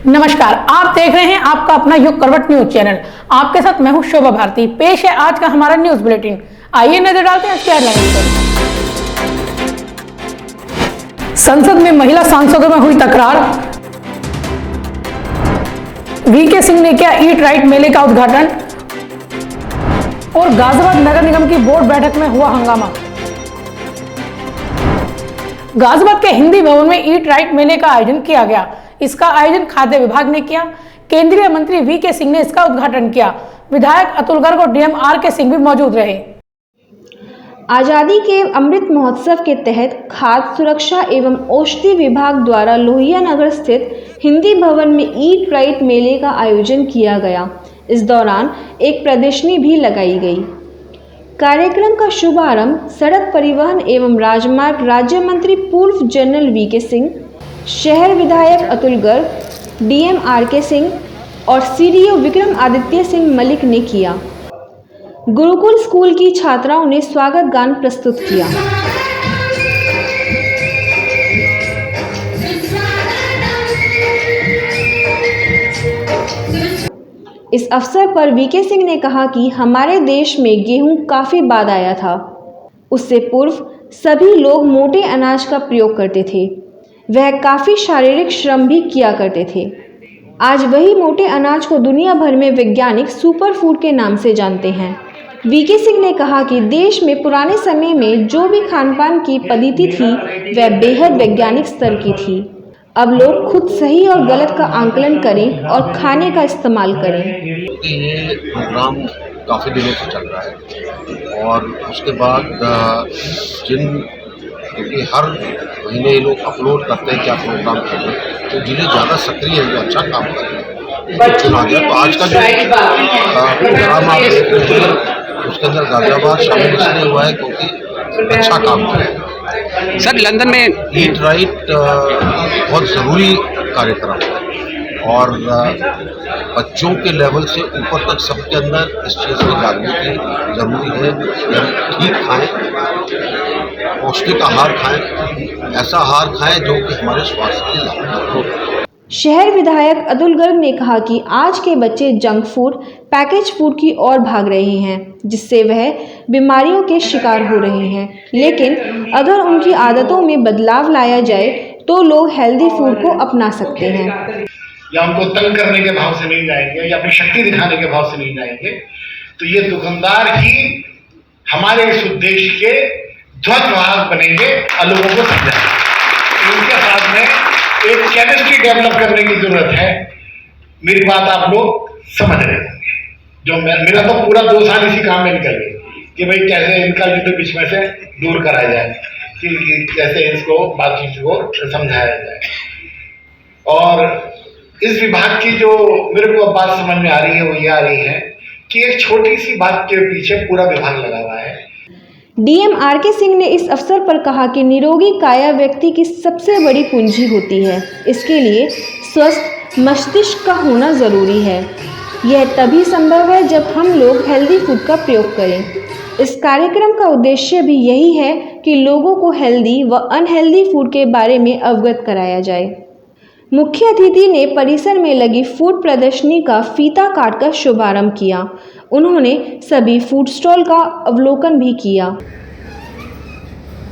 नमस्कार, आप देख रहे हैं आपका अपना युग करवट न्यूज चैनल। आपके साथ मैं हूं शोभा भारती। पेश है आज का हमारा न्यूज बुलेटिन। आइए नजर डालते हैं आज की हेडलाइंस पर। संसद में महिला सांसदों में हुई तकरार। वीके सिंह ने किया ईट राइट मेले का उद्घाटन। और गाजियाबाद नगर निगम की बोर्ड बैठक में हुआ हंगामा। गाजियाबाद के हिंदी भवन में ईट राइट मेले का आयोजन किया गया। इसका आयोजन खाद्य विभाग ने किया। केंद्रीय मंत्री वीके सिंह ने इसका उद्घाटन किया। विधायक अतुल गर्ग और डीएम आर.के. सिंह भी मौजूद रहे। आज़ादी के अमृत महोत्सव के तहत खाद्य सुरक्षा एवं औषधि विभाग द्वारा लोहिया नगर स्थित हिंदी भवन में ईट राइट मेले का आयोजन किया गया। इस दौरान एक प्रदर्शनी भी लगाई गई। कार्यक्रम का शुभारंभ सड़क परिवहन एवं राजमार्ग राज्य मंत्री पूर्व जनरल वीके सिंह, शहर विधायक अतुल गर्ग, डीएम आर.के. सिंह और सीडीओ विक्रम आदित्य सिंह मलिक ने किया। गुरुकुल स्कूल की छात्राओं ने स्वागत गान प्रस्तुत किया। इस अवसर पर वीके सिंह ने कहा कि हमारे देश में गेहूं काफ़ी बाद आया था। उससे पूर्व सभी लोग मोटे अनाज का प्रयोग करते थे। वह काफ़ी शारीरिक श्रम भी किया करते थे। आज वही मोटे अनाज को दुनिया भर में वैज्ञानिक सुपर फूड के नाम से जानते हैं। वीके सिंह ने कहा कि देश में पुराने समय में जो भी खान पान की पद्धति थी वह बेहद वैज्ञानिक स्तर की थी। अब लोग खुद सही और गलत का आंकलन करें और खाने का इस्तेमाल करें। ये प्रोग्राम काफ़ी दिनों से चल रहा है और उसके बाद क्योंकि हर महीने ये लोग अपलोड करते हैं क्या प्रोग्राम कर रहे हैं, तो जिन्हें ज़्यादा सक्रिय है जो अच्छा काम कर रहे हैं तो चुना गया। तो आज का जो प्रोग्राम आप देख रहे हैं उसके अंदर गाजियाबाद शामिल इसलिए हुआ है क्योंकि अच्छा काम कर रहे हैं। सर, लंदन में ईट राइट बहुत ज़रूरी कार्यक्रम है और बच्चों के लेवल से ऊपर तक सबके अंदर इस चीज़ को जागरूकता जरूरी है कि हम ठीक खाएं, पौष्टिक आहार खाएं, ऐसा आहार खाएं जो कि हमारे स्वास्थ्य के लिए लाभदायक हो। शहर विधायक अतुल गर्ग ने कहा कि आज के बच्चे जंक फूड, पैकेज फूड की ओर भाग रहे हैं, जिससे वह बीमारियों के शिकार हो रहे हैं। लेकिन अगर उनकी आदतों में बदलाव लाया जाए तो लोग हेल्दी फूड को अपना सकते हैं। या उनको तंग करने के भाव से नहीं जाएंगे या अपनी शक्ति दिखाने के भाव से नहीं जाएंगे, तो ये दुकानदार ही हमारे इस उद्देश्य के ध्वजवाहक बनेंगे और लोगों को समझाएंगे। इनके साथ में एक केमिस्ट्री डेवलप करने की जरूरत है। मेरी बात आप लोग समझ रहे होंगे। जो मेरा तो पूरा 2 साल इसी काम में निकल गए कि भाई कैसे इनका युद्ध बीच में से दूर कराया जाए, कि कैसे इसको बाकी को समझाया जाए। और इस विभाग की जो मेरे को अब बात समझ में आ रही है वो ये आ रही है कि एक छोटी सी बात के पीछे पूरा विभाग लगा हुआ है। DM R K. सिंह ने इस अवसर पर कहा कि निरोगी काया व्यक्ति की सबसे बड़ी पूंजी होती है। इसके लिए स्वस्थ मस्तिष्क का होना जरूरी है। यह तभी संभव है जब हम लोग हेल्दी फूड का प्रयोग करें। इस कार्यक्रम का उद्देश्य भी यही है कि लोगों को हेल्दी व अनहेल्दी फूड के बारे में अवगत कराया जाए। मुख्य अतिथि ने परिसर में लगी फूड प्रदर्शनी का फीता काटकर शुभारंभ किया। उन्होंने सभी फूड स्टॉल का अवलोकन भी किया।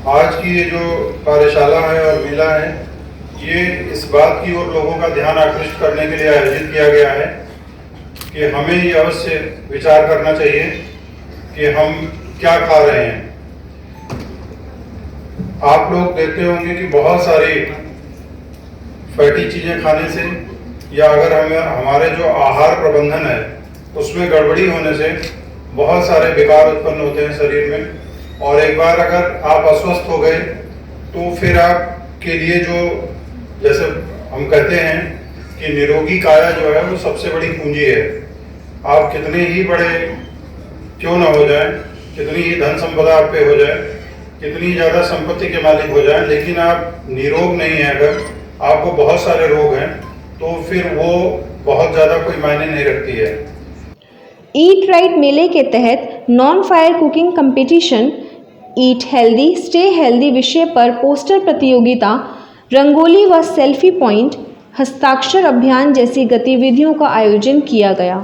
आज की ये जो कार्यशाला है और मेला है, ये इस बात की ओर लोगों का ध्यान आकृष्ट करने के लिए आयोजित किया गया है कि हमें ये अवश्य विचार करना चाहिए कि हम क्या खा रहे हैं। आप लोग देखते होंगे कि बहुत सारी फैटी चीजें खाने से या अगर हमारे जो आहार प्रबंधन है उसमें गड़बड़ी होने से बहुत सारे विकार उत्पन्न होते हैं शरीर में। और एक बार अगर आप अस्वस्थ हो गए तो फिर आपके लिए जो जैसे हम कहते हैं कि निरोगी काया जो है वो सबसे बड़ी पूंजी है। आप कितने ही बड़े क्यों ना हो जाए, कितनी ही धन संपदा आप पे हो जाए, कितनी ज़्यादा संपत्ति के मालिक हो जाए, लेकिन आप निरोग नहीं है, अगर आपको बहुत सारे रोग हैं तो फिर वो बहुत ज़्यादा कोई मायने नहीं रखती है। ईट राइट मेले के तहत non fire cooking competition, eat healthy stay healthy विषय पर पोस्टर प्रतियोगिता, रंगोली व सेल्फी पॉइंट, हस्ताक्षर अभियान जैसी गतिविधियों का आयोजन किया गया।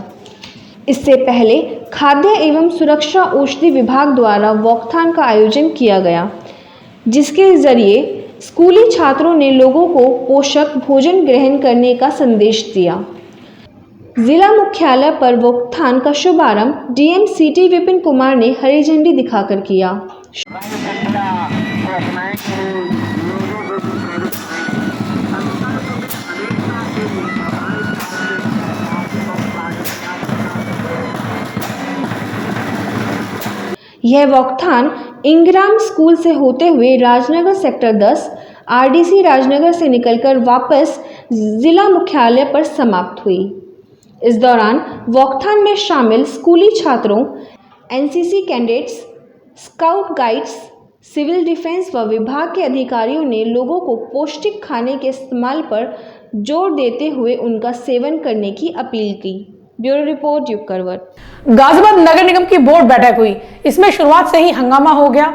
इससे पहले खाद्य एवं सुरक्षा औषधि विभाग द्वारा वॉकथॉन का आयोजन किया गया, जिसके जरिए स्कूली छात्रों ने लोगों को पोषक भोजन ग्रहण करने का संदेश दिया। जिला मुख्यालय पर वॉकथॉन का शुभारंभ डीएम सिटी विपिन कुमार ने हरी झंडी दिखाकर किया। यह वॉकथॉन इंग्राम स्कूल से होते हुए राजनगर सेक्टर 10 आरडीसी राजनगर से निकलकर वापस जिला मुख्यालय पर समाप्त हुई। इस दौरान वॉकथॉन में शामिल स्कूली छात्रों, NCC cadets, scout guides, civil defence व विभाग के अधिकारियों ने लोगों को पौष्टिक खाने के इस्तेमाल पर जोर देते हुए उनका सेवन करने की अपील की। ब्यूरो रिपोर्ट युग करवट। गाजियाबाद नगर निगम की बोर्ड बैठक हुई। इसमें शुरुआत से ही हंगामा हो गया।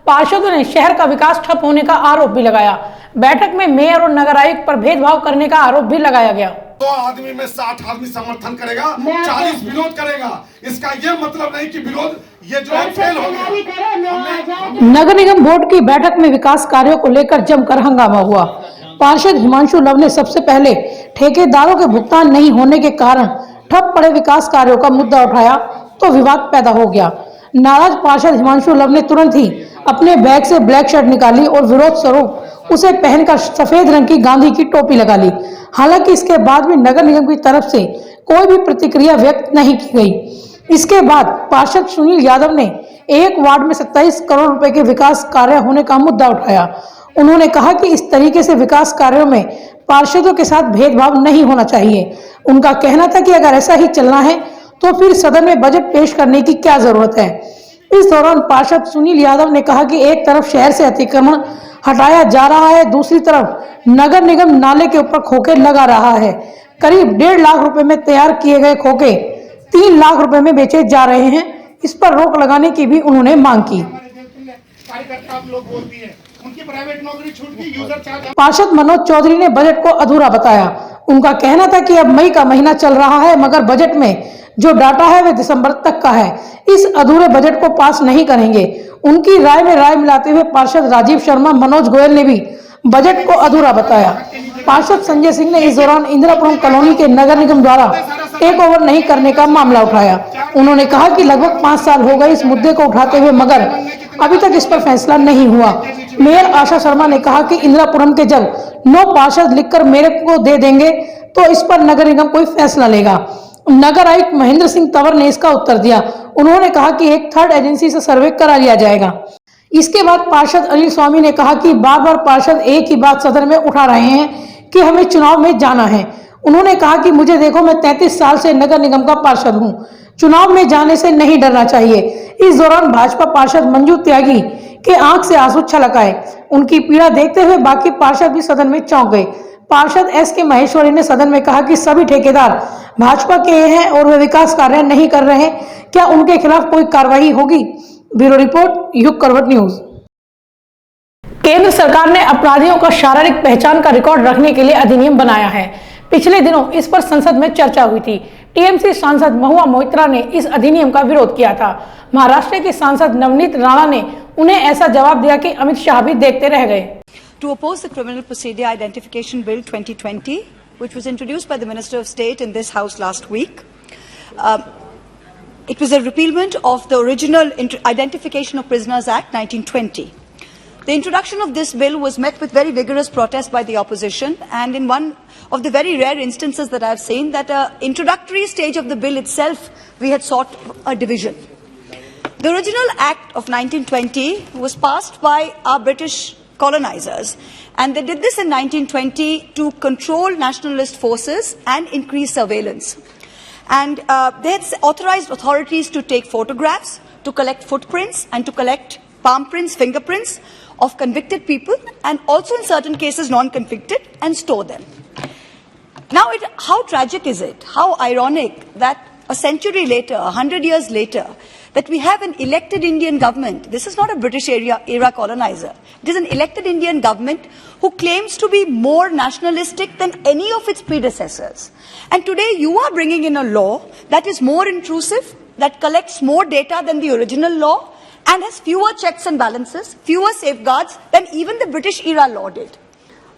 पार्षदों ने शहर का विकास ठप होने का आरोप भी लगाया। बैठक में मेयर और नगर आयुक्त पर भेदभाव करने का आरोप भी लगाया गया। 100 आदमी में 60 आदमी समर्थन करेगा, 40 विरोध करेगा। इसका ये मतलब नहीं कि विरोध ये जो फेल हो गया। नगर निगम बोर्ड की बैठक में विकास कार्यों को लेकर जमकर हंगामा हुआ। पार्षद हिमांशु लव ने सबसे पहले ठेकेदारों के भुगतान नहीं होने के कारण ठप पड़े विकास कार्यों का मुद्दा उठाया तो विवाद पैदा हो गया। नाराज पार्षद हिमांशु लव ने तुरंत ही अपने बैग से ब्लैक शर्ट निकाली और विरोध स्वरूप उसे पहनकर सफेद रंग की गांधी की टोपी लगा ली। हालांकि इसके बाद भी नगर निगम की तरफ से कोई भी प्रतिक्रिया व्यक्त नहीं की गई। इसके बाद पार्षद सुनील यादव ने एक वार्ड में 27 करोड़ रुपए के विकास कार्य होने का मुद्दा उठाया। उन्होंने कहा कि इस तरीके से विकास कार्यों में पार्षदों के साथ भेदभाव नहीं होना चाहिए। उनका कहना था कि अगर ऐसा ही चलना है तो फिर सदन में बजट पेश करने की क्या जरूरत है। इस दौरान पार्षद सुनील यादव ने कहा कि एक तरफ शहर से अतिक्रमण हटाया जा रहा है, दूसरी तरफ नगर निगम नाले के ऊपर खोखे लगा रहा है। करीब 1.5 लाख रुपए में तैयार किए गए खोखे 3 लाख रुपए में बेचे जा रहे हैं। इस पर रोक लगाने की भी उन्होंने मांग की। पार्षद मनोज चौधरी ने बजट को अधूरा बताया। उनका कहना था कि अब मई का महीना चल रहा है, मगर बजट में जो डाटा है वह दिसंबर तक का है। इस अधूरे बजट को पास नहीं करेंगे। उनकी राय में राय मिलाते हुए पार्षद राजीव शर्मा, मनोज गोयल ने भी बजट को अधूरा बताया। पार्षद संजय सिंह ने इस दौरान इंदिरापुरम कॉलोनी के नगर निगम द्वारा टेक ओवर नहीं करने का मामला उठाया। उन्होंने कहा कि लगभग 5 साल हो गए इस मुद्दे को उठाते हुए, मगर अभी तक इस पर फैसला नहीं हुआ। मेयर आशा शर्मा ने कहा कि इंदिरापुरम के जब 9 पार्षद लिखकर मेयर को दे देंगे तो इस पर नगर निगम कोई फैसला लेगा। नगर आयुक्त महेंद्र सिंह तंवर ने इसका उत्तर दिया। उन्होंने कहा कि एक थर्ड एजेंसी से सर्वे करा लिया जाएगा। इसके बाद पार्षद अनिल स्वामी ने कहा कि बार बार पार्षद एक ही बात सदन में उठा रहे हैं कि हमें चुनाव में जाना है। उन्होंने कहा कि मुझे देखो, मैं 33 साल से नगर निगम का पार्षद हूं, चुनाव में जाने से नहीं डरना चाहिए। इस दौरान भाजपा पार्षद मंजू त्यागी के आंख से आंसू छलक आए। उनकी पीड़ा देखते हुए बाकी पार्षद भी सदन में चौंक गए। पार्षद एस के महेश्वरी ने सदन में कहा कि सभी ठेकेदार भाजपा के हैं और वे विकास कार्य नहीं कर रहे, क्या उनके खिलाफ कोई कार्रवाई होगी? ब्यूरो रिपोर्ट, युग करवट न्यूज। केंद्र सरकार ने अपराधियों का शारीरिक पहचान का रिकॉर्ड रखने के लिए अधिनियम बनाया है। पिछले दिनों इस पर संसद में चर्चा हुई थी। टीएमसी सांसद महुआ मोइत्रा ने इस अधिनियम का विरोध किया था। महाराष्ट्र के सांसद नवनीत राणा ने उन्हें ऐसा जवाब दिया कि अमित शाह भी देखते रह गए। To oppose the Criminal Procedure Identification Bill 2020, which was introduced by the Minister of State in this House last week. It was a repealment of the original Identification of Prisoners Act 1920. The introduction of this bill was met with very vigorous protest by the opposition, and in one of the very rare instances that I have seen, that introductory stage of the bill itself, we had sought a division. The original Act of 1920 was passed by our British colonizers, and they did this in 1920 to control nationalist forces and increase surveillance. And they had authorized authorities to take photographs, to collect footprints, and to collect palm prints, fingerprints of convicted people, and also in certain cases non-convicted, and store them. Now, how tragic is it, how ironic that a century later, 100 years later, that we have an elected Indian government. This is not a British era colonizer. It is an elected Indian government who claims to be more nationalistic than any of its predecessors. And today you are bringing in a law that is more intrusive, that collects more data than the original law, and has fewer checks and balances, fewer safeguards than even the British era law did.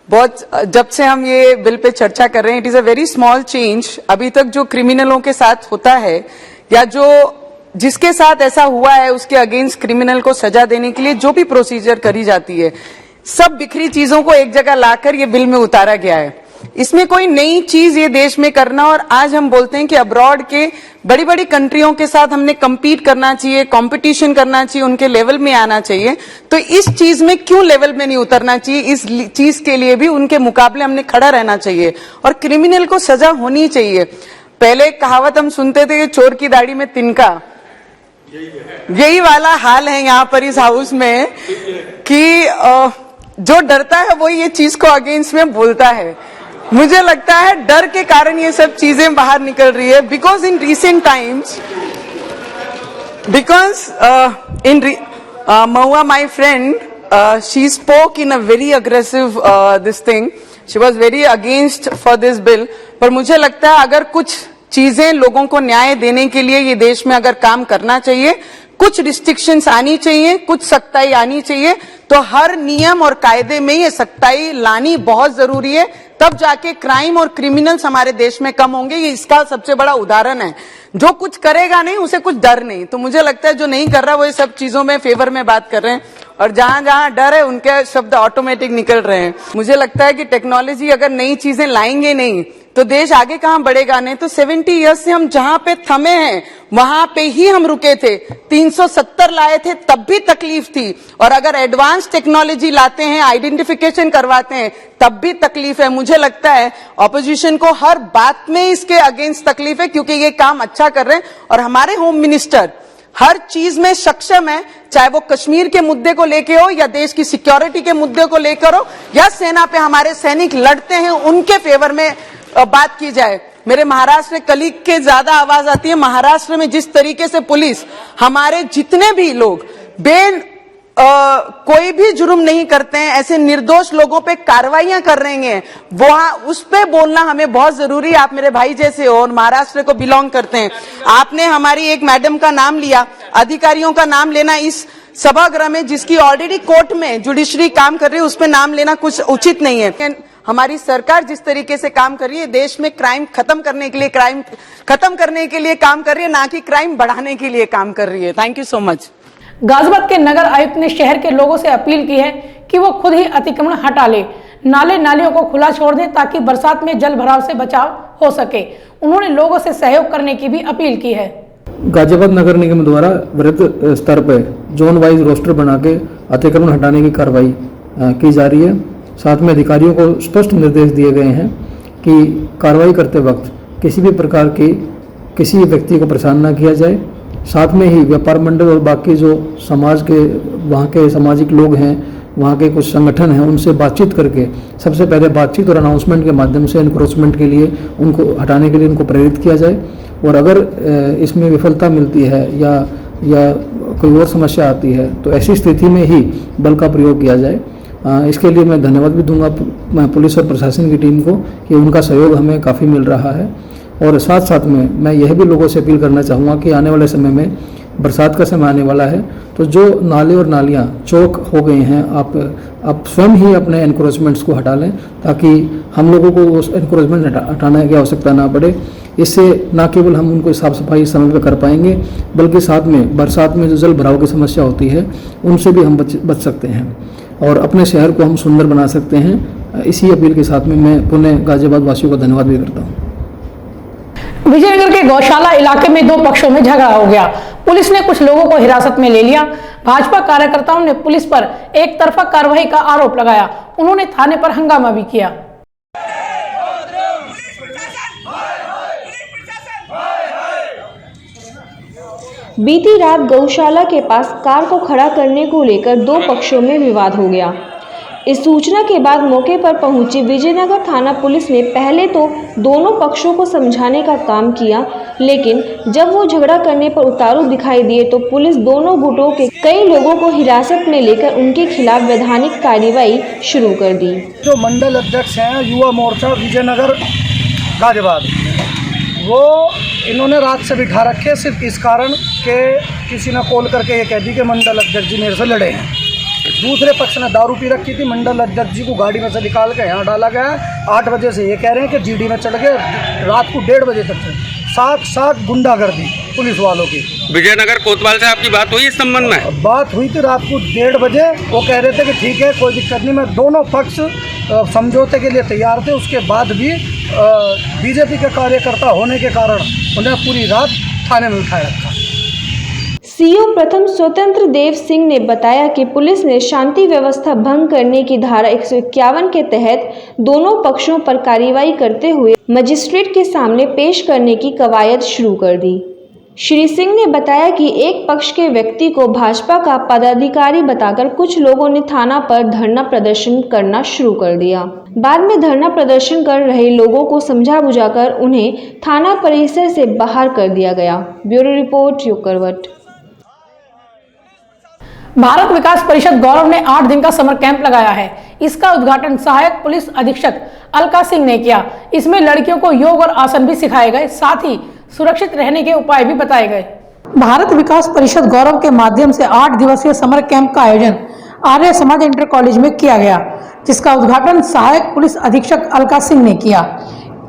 बहुत जब से हम ये bill pay चर्चा कर रहे हैं, it is a very small change. अभी तक जो क्रिमिनलों के साथ होता है या जो जिसके साथ ऐसा हुआ है उसके अगेंस्ट क्रिमिनल को सजा देने के लिए जो भी प्रोसीजर करी जाती है, सब बिखरी चीजों को एक जगह लाकर ये बिल में उतारा गया है. इसमें कोई नई चीज ये देश में करना, और आज हम बोलते हैं कि अब्रॉड के बड़ी बड़ी कंट्रियों के साथ हमने compete करना चाहिए, कंपटीशन करना चाहिए, उनके लेवल में आना चाहिए. तो इस चीज में क्यों लेवल में नहीं उतरना चाहिए? इस चीज के लिए भी उनके मुकाबले हमने खड़ा रहना चाहिए और क्रिमिनल को सजा होनी चाहिए. पहले कहावत हम सुनते थे कि चोर की दाढ़ी में तिनका, यही वाला हाल है यहाँ पर इस हाउस में कि जो डरता है वो ये चीज को अगेंस्ट में बोलता है. मुझे लगता है डर के कारण ये सब चीजें बाहर निकल रही है. Because in recent times, Mahua, my friend, she spoke in a very aggressive this thing. She was very against for this bill. पर मुझे लगता है अगर कुछ चीजें लोगों को न्याय देने के लिए ये देश में अगर काम करना चाहिए, कुछ रिस्ट्रिक्शंस आनी चाहिए, कुछ सख्ताई आनी चाहिए, तो हर नियम और कायदे में ये सख्ताई लानी बहुत जरूरी है. तब जाके क्राइम और क्रिमिनल्स हमारे देश में कम होंगे. ये इसका सबसे बड़ा उदाहरण है. जो कुछ करेगा नहीं उसे कुछ डर नहीं. तो मुझे लगता है जो नहीं कर रहा वो ये सब चीजों में फेवर में बात कर रहे हैं, और जहां जहां डर है उनके शब्द ऑटोमेटिक निकल रहे हैं. मुझे लगता है कि टेक्नोलॉजी अगर नई चीजें लाएंगे नहीं तो देश आगे कहां बढ़ेगा. नहीं तो 70 इयर्स से हम जहां पे थमे हैं वहां पे ही हम रुके थे. 370 लाए थे तब भी तकलीफ थी, और अगर एडवांस टेक्नोलॉजी लाते हैं, आइडेंटिफिकेशन करवाते हैं, तब भी तकलीफ है. मुझे लगता है ऑपोजिशन को हर बात में इसके अगेंस्ट तकलीफ है, क्योंकि ये काम अच्छा कर रहे हैं और हमारे होम मिनिस्टर हर चीज में सक्षम है. चाहे वो कश्मीर के मुद्दे को लेके हो, या देश की सिक्योरिटी के मुद्दे को लेकर हो, या सेना पे हमारे सैनिक लड़ते हैं उनके फेवर में बात की जाए. मेरे महाराष्ट्र कलीग के ज्यादा आवाज आती है. महाराष्ट्र में जिस तरीके से पुलिस हमारे जितने भी लोग कोई भी जुर्म नहीं करते हैं, ऐसे निर्दोष लोगों पे कार्रवाइयां कर रहे हैं, वहां उस पे बोलना हमें बहुत जरूरी है. आप मेरे भाई जैसे हो और महाराष्ट्र को बिलोंग करते हैं. आपने हमारी एक मैडम का नाम लिया, अधिकारियों का नाम लेना इस सभागृह में जिसकी ऑलरेडी कोर्ट में जुडिशरी काम कर रही है, उस पर नाम लेना कुछ उचित नहीं है. हमारी सरकार जिस तरीके से काम कर रही है, देश में क्राइम खत्म करने के लिए काम कर रही है, ना कि क्राइम बढ़ाने के लिए काम कर रही है. Thank you so much. Ghaziabad के नगर आयुक्त ने शहर के लोगों से अपील की है कि वो खुद ही अतिक्रमण हटा ले, नाले नालियों को खुला छोड़ दें ताकि बरसात में जल भराव से बचाव हो सके. उन्होंने लोगों से सहयोग करने की भी अपील की है. गाजियाबाद नगर निगम द्वारा वृहद स्तर पर जोन वाइज रोस्टर बना के अतिक्रमण हटाने की कार्रवाई की जा रही है. साथ में अधिकारियों को स्पष्ट निर्देश दिए गए हैं कि कार्रवाई करते वक्त किसी भी प्रकार की किसी व्यक्ति को परेशान न किया जाए. साथ में ही व्यापार मंडल और बाकी जो समाज के वहाँ के सामाजिक लोग हैं, वहाँ के कुछ संगठन हैं, उनसे बातचीत करके सबसे पहले बातचीत और अनाउंसमेंट के माध्यम से एनक्रोचमेंट के लिए उनको हटाने के लिए उनको प्रेरित किया जाए. और अगर इसमें विफलता मिलती है या कोई और समस्या आती है तो ऐसी स्थिति में ही बल का प्रयोग किया जाए. इसके लिए मैं धन्यवाद भी दूंगा पुलिस और प्रशासन की टीम को कि उनका सहयोग हमें काफ़ी मिल रहा है. और साथ साथ में मैं यह भी लोगों से अपील करना चाहूँगा कि आने वाले समय में बरसात का समय आने वाला है, तो जो नाले और नालियाँ चौक हो गई हैं, आप स्वयं ही अपने एनक्रोचमेंट्स को हटा लें ताकि हम लोगों को उस एनक्रोचमेंट हटाने की आवश्यकता ना पड़े. इससे न केवल हम उनको साफ सफाई समय पर कर पाएंगे, बल्कि साथ में बरसात में जो जल भराव की समस्या होती है उनसे भी हम बच सकते हैं और अपने शहर को हम सुंदर बना सकते हैं. इसी अपील के साथ में मैं पुनः गाजियाबाद वासियों को धन्यवाद भी करता हूँ. विजयनगर के गौशाला इलाके में दो पक्षों में झगड़ा हो गया. पुलिस ने कुछ लोगों को हिरासत में ले लिया. भाजपा कार्यकर्ताओं ने पुलिस पर एक तरफा कार्रवाई का आरोप लगाया. उन्होंने थाने पर हंगामा भी किया. बीती रात गौशाला के पास कार को खड़ा करने को लेकर दो पक्षों में विवाद हो गया. इस सूचना के बाद मौके पर पहुंची विजयनगर थाना पुलिस ने पहले तो दोनों पक्षों को समझाने का काम किया, लेकिन जब वो झगड़ा करने पर उतारू दिखाई दिए तो पुलिस दोनों गुटों के कई लोगों को हिरासत में लेकर उनके खिलाफ वैधानिक कार्रवाई शुरू कर दी। जो मंडल अध्यक्ष हैं युवा मोर्चा विजयनगर गाजियाबाद, वो इन्होंने रात से बिठा रखे सिर्फ इस कारण कि किसी ने कॉल करके ये कह दी कि मंडल अध्यक्ष जी मेरे से लड़े हैं। दूसरे पक्ष ने दारू पी रखी थी, मंडल अध्यक्ष जी को गाड़ी में से निकाल के यहाँ डाला गया। 8 बजे से ये कह रहे हैं कि जीडी में चढ़ गए, रात को 1:30 बजे तक साथ गुंडागर्दी पुलिस वालों की। विजयनगर कोतवाल से आपकी बात हुई इस संबंध में? बात हुई थी रात को 1:30 बजे। वो कह रहे थे कि ठीक है कोई दिक्कत नहीं, मैं दोनों पक्ष समझौते के लिए तैयार थे। उसके बाद भी बीजेपी के कार्यकर्ता होने के कारण उन्हें पूरी रात थाने में उठाया रखा। सीओ प्रथम स्वतंत्र देव सिंह ने बताया कि पुलिस ने शांति व्यवस्था भंग करने की धारा 151 के तहत दोनों पक्षों पर कार्रवाई करते हुए मजिस्ट्रेट के सामने पेश करने की कवायद शुरू कर दी। श्री सिंह ने बताया कि एक पक्ष के व्यक्ति को भाजपा का पदाधिकारी बताकर कुछ लोगों ने थाना पर धरना प्रदर्शन करना शुरू कर दिया। बाद में धरना प्रदर्शन कर रहे लोगों को समझा बुझाकर उन्हें थाना परिसर से बाहर कर दिया गया। ब्यूरो रिपोर्ट योग करवट। भारत विकास परिषद गौरव ने 8 दिन का समर कैंप लगाया है। इसका उद्घाटन सहायक पुलिस अधीक्षक अलका सिंह ने किया। इसमें लड़कियों को योग और आसन भी सिखाए गए, साथ ही सुरक्षित रहने के उपाय भी बताए गए। भारत विकास परिषद गौरव के माध्यम से 8 दिवसीय समर कैंप का आयोजन आर्य समाज इंटर कॉलेज में किया गया, जिसका उद्घाटन सहायक पुलिस अधीक्षक अलका सिंह ने किया।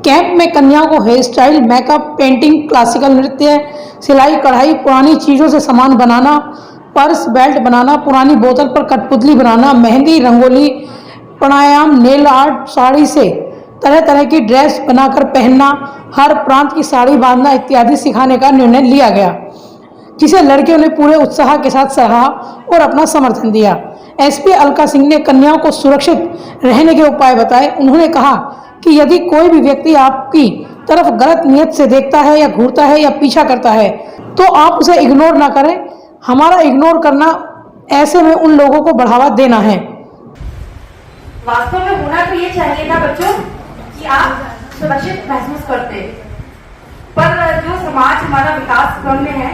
कैंप में कन्याओं को hair style, makeup, painting, classical नृत्य, सिलाई कढ़ाई, पुरानी चीजों से सामान बनाना, पर्स बेल्ट बनाना, पुरानी बोतल पर कठपुतली बनाना, मेहंदी, रंगोली, प्राणायाम, नेल आर्ट, साड़ी से तरह तरह की ड्रेस बनाकर पहनना, हर प्रांत की साड़ी बांधना इत्यादि सिखाने का निर्णय लिया गया, जिसे लड़कियों ने पूरे उत्साह के साथ सराहा और अपना समर्थन दिया। एसपी अलका सिंह ने कन्याओं को सुरक्षित रहने के उपाय बताए। उन्होंने कहा कि यदि कोई भी व्यक्ति आपकी तरफ गलत नियत से देखता है या घूरता है या पीछा करता है तो आप उसे इग्नोर ना करें। हमारा इग्नोर करना ऐसे में उन लोगों को बढ़ावा देना है। वास्तव में होना तो ये चाहिए था बच्चों कि आप सुरक्षित महसूस करते, पर जो समाज हमारा विकास क्रम में है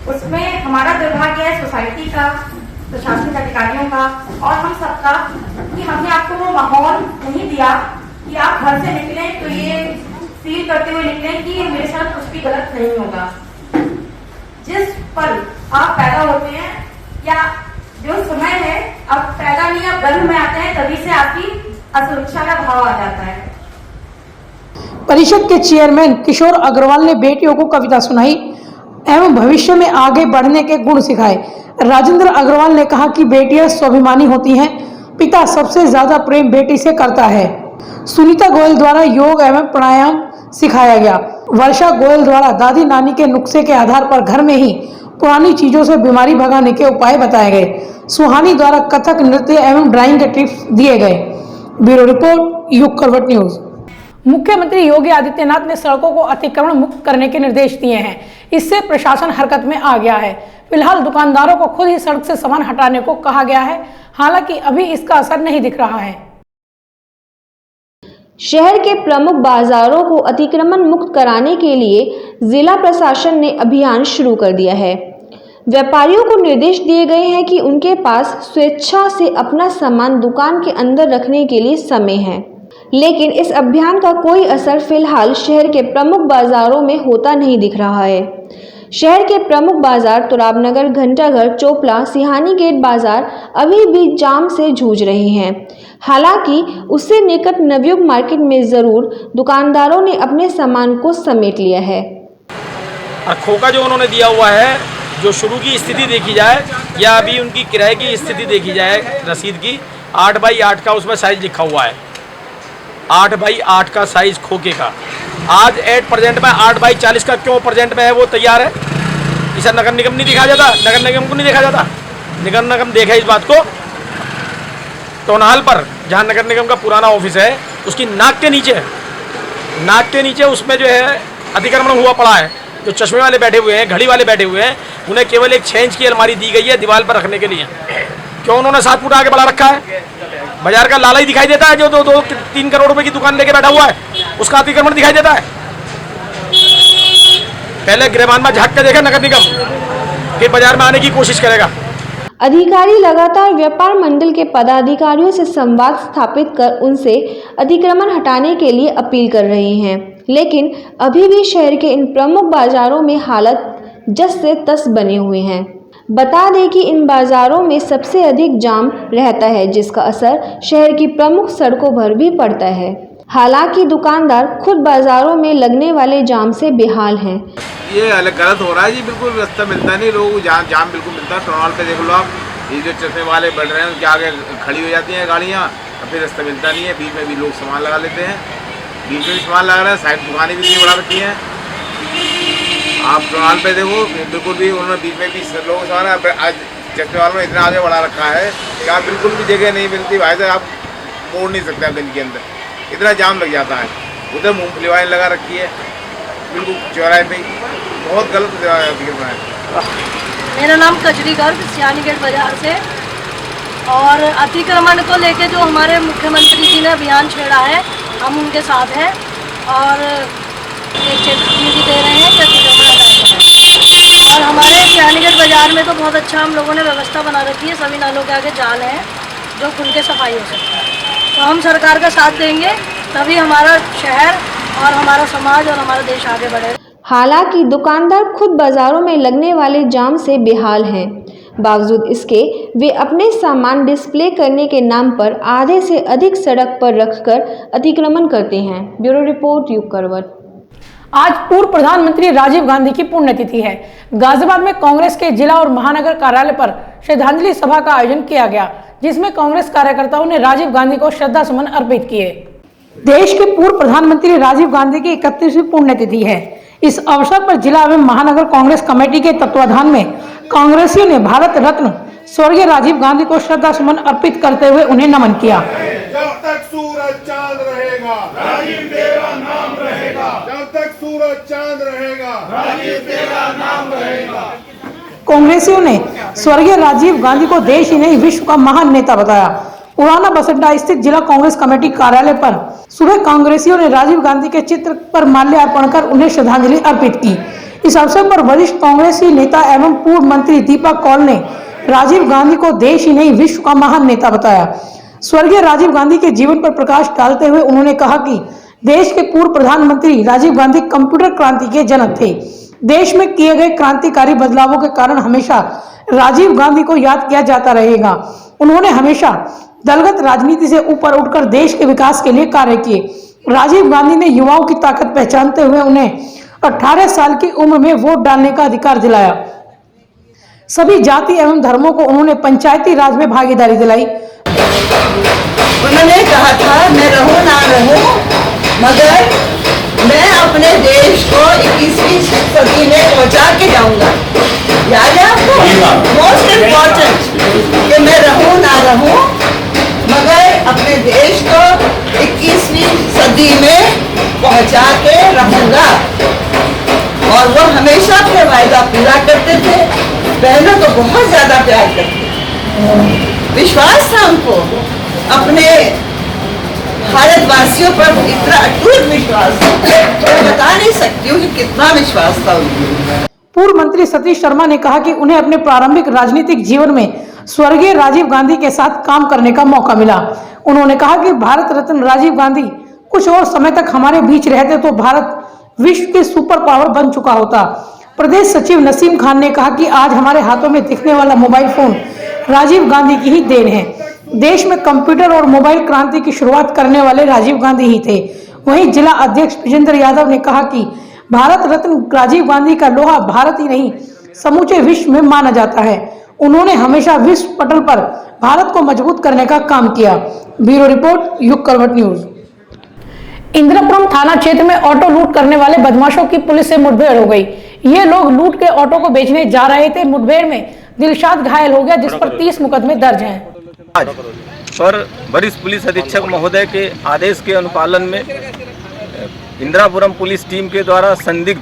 उसमें हमारा दुर्भाग्य है सोसाइटी का, प्रशासनिक अधिकारियों का और हम सबका कि हमने आपको वो माहौल नहीं दिया कि आप घर से निकले तो ये फील करते हुए निकले कि मेरे साथ कुछ भी गलत नहीं होगा। जिस पल आप पैदा होते हैं या जो समय है आप पैदा नहीं आप गर्भ में आते हैं, तभी से आपकी असुरक्षा का भाव आ जाता है। परिषद के चेयरमैन किशोर अग्रवाल ने बेटियों को कविता सुनाई एवं भविष्य में आगे बढ़ने के गुण सिखाए। राजेंद्र अग्रवाल ने कहा कि बेटियां स्वाभिमानी होती हैं, पिता सबसे ज्यादा प्रेम बेटी से करता है। सुनीता गोयल द्वारा योग एवं प्राणायाम सिखाया गया। वर्षा गोयल द्वारा दादी नानी के नुस्खे के आधार पर घर में ही पुरानी चीजों से बीमारी भगाने के उपाय बताए गए। सुहानी द्वारा कथक नृत्य एवं ड्राइंग के टिप्स दिए गए। ब्यूरो रिपोर्ट युग करवट न्यूज। मुख्यमंत्री योगी आदित्यनाथ ने सड़कों को अतिक्रमण मुक्त करने के निर्देश दिए हैं। इससे प्रशासन हरकत में आ गया है। फिलहाल दुकानदारों को खुद ही सड़क से सामान हटाने को कहा गया है, हालांकि अभी इसका असर नहीं दिख रहा है। शहर के प्रमुख बाजारों को अतिक्रमण मुक्त कराने के लिए जिला प्रशासन ने अभियान शुरू कर दिया है। व्यापारियों को निर्देश दिए गए हैं कि उनके पास स्वेच्छा से अपना सामान दुकान के अंदर रखने के लिए समय है, लेकिन इस अभियान का कोई असर फिलहाल शहर के प्रमुख बाजारों में होता नहीं दिख रहा है। शहर के प्रमुख बाजार तुराबनगर, घंटाघर, चोपला, सिहानी गेट बाजार अभी भी जाम से जूझ रहे हैं। हालांकि उससे निकट नवयुग मार्केट में जरूर दुकानदारों ने अपने सामान को समेट लिया है। खोखा जो उन्होंने दिया हुआ है, जो शुरू की स्थिति देखी जाए या अभी उनकी किराए की स्थिति देखी जाए रसीद की, 8x8 का उसमें साइज लिखा हुआ है। 8x8 का साइज खोखे का आज एट प्रेजेंट में 8x40 का क्यों प्रेजेंट में है वो तैयार है। इसे नगर निगम नहीं दिखा जाता, नगर निगम को नहीं देखा जाता। नगर निगम देखा इस बात को टोनाल पर, जहाँ नगर निगम का पुराना ऑफिस है, उसकी नाक के नीचे उसमें जो है अतिक्रमण हुआ पड़ा है। जो चश्मे वाले बैठे हुए हैं, घड़ी वाले बैठे हुए हैं, उन्हें केवल एक 6 इंच की अलमारी दी गई है दीवार पर रखने के लिए। क्यों उन्होंने 7 फुट आगे बढ़ा रखा है? बाजार का लाला ही दिखाई देता है, जो 2-3 करोड़ रुपए की दुकान लेके बैठा हुआ है, उसका अतिक्रमण दिखाई देता है। पहले गृहमान में झांक के देखा नगर निगम के बाजार में आने की कोशिश करेगा। अधिकारी लगातार व्यापार मंडल के पदाधिकारियों से संवाद स्थापित कर उनसे अतिक्रमण हटाने के लिए अपील कर रहे हैं, लेकिन अभी भी शहर के इन प्रमुख बाजारों में हालत जस से तस बने हुए हैं। बता दें कि इन बाजारों में सबसे अधिक जाम रहता है, जिसका असर शहर की प्रमुख सड़कों पर भी पड़ता है। हालांकि दुकानदार खुद बाजारों में लगने वाले जाम से बेहाल हैं। ये अलग गलत हो रहा है जी, बिल्कुल रास्ता मिलता नहीं, लोगों को जाम बिल्कुल मिलता है। टोनवाल पे देख लो आप, ये जो चश्मे वाले बढ़ रहे हैं उनके आगे खड़ी हो जाती हैं गाड़ियाँ, और फिर रास्ता मिलता नहीं है। बीच में भी लोग सामान लगा लेते हैं, बीच में भी सामान लगा रहे हैं, साइड दुकानें भी इतनी बढ़ा रखी हैं। आप टोनवाल पे देखो, बिल्कुल भी उन्होंने बीच में भी लोगों सामान आज चश्मे वालों ने इतना आगे बढ़ा रखा है कि आप बिल्कुल भी जगह नहीं मिलती भाई साहब, आप मोड़ नहीं सकते आप गंज के अंदर, इतना जाम लग जाता है। उधर मूंगफली वाली लगा रखी है बिल्कुल चौराहे पे, बहुत गलत दिख रहा है। मेरा नाम कचरी गर्ग सियानी गेट बाजार से, और अतिक्रमण को लेके जो हमारे मुख्यमंत्री जी ने अभियान छेड़ा है, हम उनके साथ हैं और एक चेतावनी भी दे रहे हैं कि अतिक्रमण हटाना है। और हमारे सियानी गेट बाजार में तो बहुत अच्छा हम लोगों ने व्यवस्था बना रखी है, सभी नालों के आगे जाल हैं जो खुल के सफाई हो सकता है। तो हम सरकार का साथ देंगे, तभी हमारा शहर और हमारा समाज और हमारा देश आगे बढ़ेगा। हालांकि दुकानदार खुद बाजारों में लगने वाले जाम से बेहाल हैं। बावजूद इसके वे अपने सामान डिस्प्ले करने के नाम पर आधे से अधिक सड़क पर रखकर अतिक्रमण करते हैं। ब्यूरो रिपोर्ट युग करवट। आज पूर्व प्रधानमंत्री राजीव गांधी की पुण्यतिथि है। गाजियाबाद में कांग्रेस के जिला और महानगर कार्यालय पर श्रद्धांजलि सभा का आयोजन किया गया, जिसमें कांग्रेस कार्यकर्ताओं ने राजीव गांधी को श्रद्धा सुमन अर्पित किए। देश के पूर्व प्रधानमंत्री राजीव गांधी की 31वीं पुण्यतिथि है। इस अवसर पर जिला एवं महानगर कांग्रेस कमेटी के तत्वाधान में कांग्रेसियों ने भारत रत्न स्वर्गीय राजीव गांधी को श्रद्धा सुमन अर्पित करते हुए उन्हें नमन किया। जब तक सूरज चांद रहेगा राजीव तेरा नाम रहेगा, जब तक सूरज चांद रहेगा राजीव तेरा नाम रहेगा। कांग्रेसियों ने स्वर्गीय राजीव गांधी को देश ही नहीं विश्व का महान नेता बताया। पुराना बस अड्डा स्थित जिला कांग्रेस कमेटी कार्यालय पर सुबह कांग्रेसियों ने राजीव गांधी के चित्र पर माल्यार्पण कर उन्हें श्रद्धांजलि अर्पित की। इस अवसर पर वरिष्ठ कांग्रेसी नेता एवं पूर्व मंत्री दीपक कौल ने राजीव गांधी को देश ही नहीं विश्व का महान नेता बताया। स्वर्गीय राजीव गांधी के जीवन पर प्रकाश डालते हुए उन्होंने कहा कि देश के पूर्व प्रधानमंत्री राजीव गांधी कंप्यूटर क्रांति के जनक थे। देश में किए गए क्रांतिकारी बदलावों के कारण हमेशा राजीव गांधी को याद किया जाता रहेगा। उन्होंने हमेशा दलगत राजनीति से ऊपर उठकर देश के विकास के लिए कार्य किए। राजीव गांधी ने युवाओं की ताकत पहचानते हुए उन्हें 18 साल की उम्र में वोट डालने का अधिकार दिलाया। सभी जाति एवं धर्मों को उन्होंने पंचायती राज में भागीदारी दिलाई। उन्होंने कहा था मैं रहूं ना रहूं, मगर मैं अपने देश को 21वीं सदी में पहुंचा के जाऊंगा। याद है आपको? मोस्ट इम्पोर्टेंट कि मैं रहूं ना रहूं, मगर अपने देश को 21वीं सदी में पहुंचा के रहूंगा। और वो हमेशा अपने वायदा पूरा करते थे। बहनों को बहुत ज्यादा प्यार करते थे, विश्वास था उनको अपने भारतवासियों पर, इतना अटूट विश्वास मैं बता नहीं सकती हूँ कि कितना विश्वास था उनको। पूर्व मंत्री सतीश शर्मा ने कहा कि उन्हें अपने प्रारंभिक राजनीतिक जीवन में स्वर्गीय राजीव गांधी के साथ काम करने का मौका मिला। उन्होंने कहा कि भारत रत्न राजीव गांधी कुछ और समय तक हमारे बीच रहते तो भारत विश्व के सुपर पावर बन चुका होता। प्रदेश सचिव नसीम खान ने कहा कि आज हमारे हाथों में दिखने वाला मोबाइल फोन राजीव गांधी की ही देन है। देश में कंप्यूटर और मोबाइल क्रांति की शुरुआत करने वाले राजीव गांधी ही थे। वहीं जिला अध्यक्ष विजेंद्र यादव ने कहा कि भारत रत्न राजीव गांधी का लोहा भारत ही नहीं समूचे विश्व में माना जाता है। उन्होंने हमेशा विश्व पटल पर भारत को मजबूत करने का काम किया। ब्यूरो रिपोर्ट युग करवट न्यूज। इंद्रपुरम थाना क्षेत्र में ऑटो लूट करने वाले बदमाशों की पुलिस से मुठभेड़ हो गई। ये लोग लूट के ऑटो को बेचने जा रहे थे। मुठभेड़ में दिलशाद घायल हो गया, जिस पर 30 मुकदमे दर्ज हैं। आज पर वरिष्ठ पुलिस अधीक्षक महोदय के आदेश के अनुपालन में इंद्रापुरम पुलिस टीम के द्वारा संदिग्ध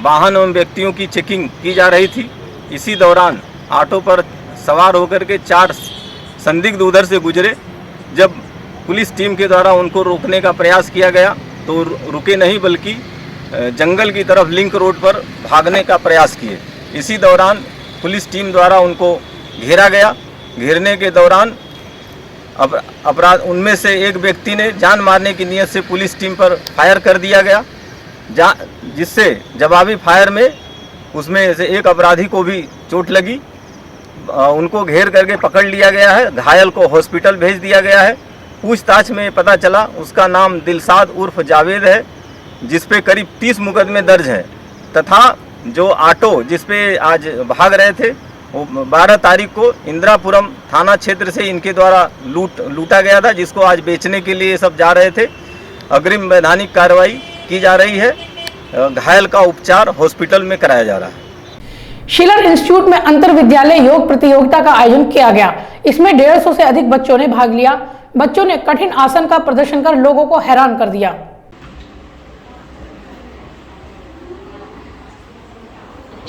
वाहन एवं व्यक्तियों की चेकिंग की जा रही थी। इसी दौरान ऑटो पर सवार होकर के 4 संदिग्ध उधर से गुजरे जब पुलिस टीम के द्वारा उनको रोकने का प्रयास किया गया तो रुके नहीं, बल्कि जंगल की तरफ लिंक रोड पर भागने का प्रयास किए। इसी दौरान पुलिस टीम द्वारा उनको घेरा गया। घेरने के दौरान अपराध उनमें से एक व्यक्ति ने जान मारने की नीयत से पुलिस टीम पर फायर कर दिया गया, जिससे जवाबी फायर में उसमें से एक अपराधी को भी चोट लगी। उनको घेर करके पकड़ लिया गया है। घायल को हॉस्पिटल भेज दिया गया है। पूछताछ में पता चला उसका नाम दिलसाद उर्फ जावेद है, जिस पे करीब 30 मुकदमे दर्ज है, तथा जो ऑटो जिस पे आज भाग रहे थे वो 12 तारीख को इंदिरापुरम थाना क्षेत्र से इनके द्वारा लूटा गया था, जिसको आज बेचने के लिए सब जा रहे थे। अग्रिम वैधानिक कार्रवाई की जा रही है। घायल का उपचार हॉस्पिटल में कराया जा रहा है। शिलर इंस्टीट्यूट में अंतर विद्यालय योग प्रतियोगिता का आयोजन किया गया। इसमें 150 से अधिक बच्चों ने भाग लिया। बच्चों ने कठिन आसन का प्रदर्शन कर लोगों को हैरान कर दिया।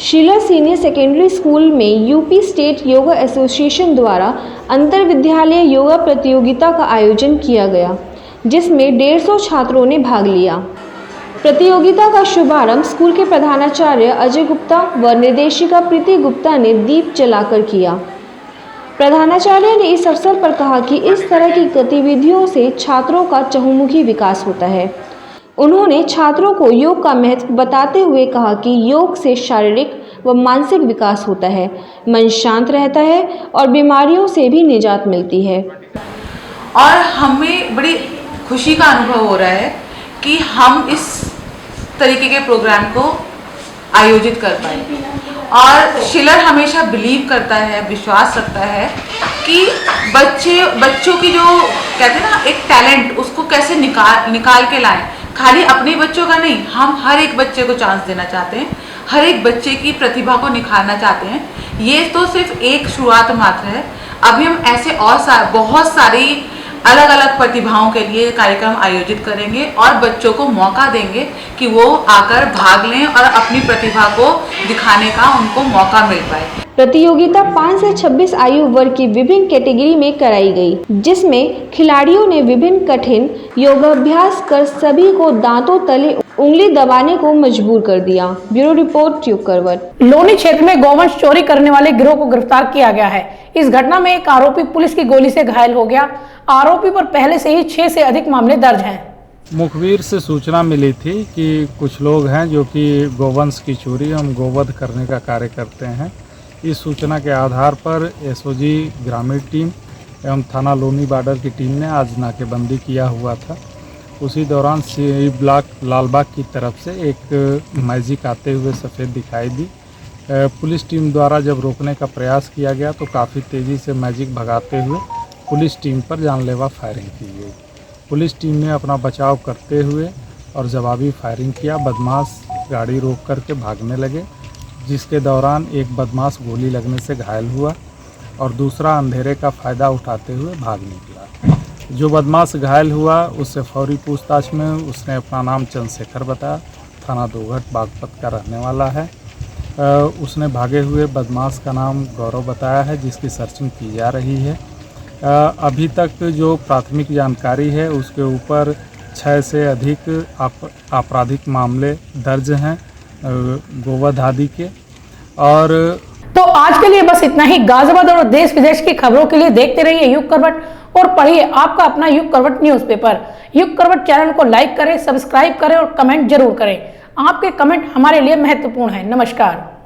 शिलर सीनियर सेकेंडरी स्कूल में यूपी स्टेट योगा एसोसिएशन द्वारा अंतर विद्यालय योगा प्रतियोगिता का आयोजन किया गया, जिसमें 150 छात्रों ने भाग लिया। प्रतियोगिता का शुभारंभ स्कूल के प्रधानाचार्य अजय गुप्ता व निर्देशिका प्रीति गुप्ता ने दीप जलाकर किया। प्रधानाचार्य ने इस अवसर पर कहा कि इस तरह की गतिविधियों से छात्रों का चहुमुखी विकास होता है। उन्होंने छात्रों को योग का महत्व बताते हुए कहा कि योग से शारीरिक व मानसिक विकास होता है, मन शांत रहता है और बीमारियों से भी निजात मिलती है। और हमें बड़ी खुशी का अनुभव हो रहा है कि हम इस तरीके के प्रोग्राम को आयोजित कर पाए। और शिलर हमेशा बिलीव करता है, विश्वास रखता है कि बच्चों की जो कहते हैं ना एक टैलेंट, उसको कैसे निकाल के लाएं। खाली अपने बच्चों का नहीं, हम हर एक बच्चे को चांस देना चाहते हैं, हर एक बच्चे की प्रतिभा को निखारना चाहते हैं। ये तो सिर्फ एक शुरुआत मात्र है। अभी हम ऐसे और बहुत सारी अलग अलग प्रतिभाओं के लिए कार्यक्रम आयोजित करेंगे और बच्चों को मौका देंगे कि वो आकर भाग लें और अपनी प्रतिभा को दिखाने का उनको मौका मिल पाए। प्रतियोगिता 5 से 26 आयु वर्ग की विभिन्न कैटेगरी में कराई गई, जिसमें खिलाड़ियों ने विभिन्न कठिन योगाभ्यास कर सभी को दांतों तले उंगली दबाने को मजबूर कर दिया। ब्यूरो रिपोर्ट युग करवट। लोनी क्षेत्र में गौवंश चोरी करने वाले गिरोह को गिरफ्तार किया गया है। इस घटना में एक आरोपी पुलिस की गोली से घायल हो गया। आरोपी पर पहले से ही 6 से अधिक मामले दर्ज हैं। मुखबिर से सूचना मिली थी कि कुछ लोग हैं जो कि गोवंश की चोरी एवं गोवध करने का कार्य करते हैं। इस सूचना के आधार पर एसओजी ग्रामीण टीम एवं थाना लोनी बॉर्डर की टीम ने आज नाकेबंदी किया हुआ था। उसी दौरान सी ब्लॉक लालबाग की तरफ से एक मैजिक आते हुए सफ़ेद दिखाई दी। पुलिस टीम द्वारा जब रोकने का प्रयास किया गया तो काफ़ी तेज़ी से मैजिक भगाते हुए पुलिस टीम पर जानलेवा फायरिंग की गई। पुलिस टीम ने अपना बचाव करते हुए और जवाबी फायरिंग किया। बदमाश गाड़ी रोक करके भागने लगे, जिसके दौरान एक बदमाश गोली लगने से घायल हुआ और दूसरा अंधेरे का फ़ायदा उठाते हुए भाग निकला। जो बदमाश घायल हुआ उससे फौरी पूछताछ में उसने अपना नाम चंद्रशेखर बताया, थाना दोघट बागपत का रहने वाला है। उसने भागे हुए बदमाश का नाम गौरव बताया है, जिसकी सर्चिंग की जा रही है। अभी तक जो प्राथमिक जानकारी है उसके ऊपर 6 से अधिक आपराधिक मामले दर्ज हैं गोवध आदि के। और तो आज के लिए बस इतना ही। गाजियाबाद और देश विदेश की खबरों के लिए देखते रहिए युग करवट और पढ़िए आपका अपना युग करवट न्यूज़पेपर। युग करवट चैनल को लाइक करें, सब्सक्राइब करें और कमेंट जरूर करें। आपके कमेंट हमारे लिए महत्वपूर्ण है। नमस्कार।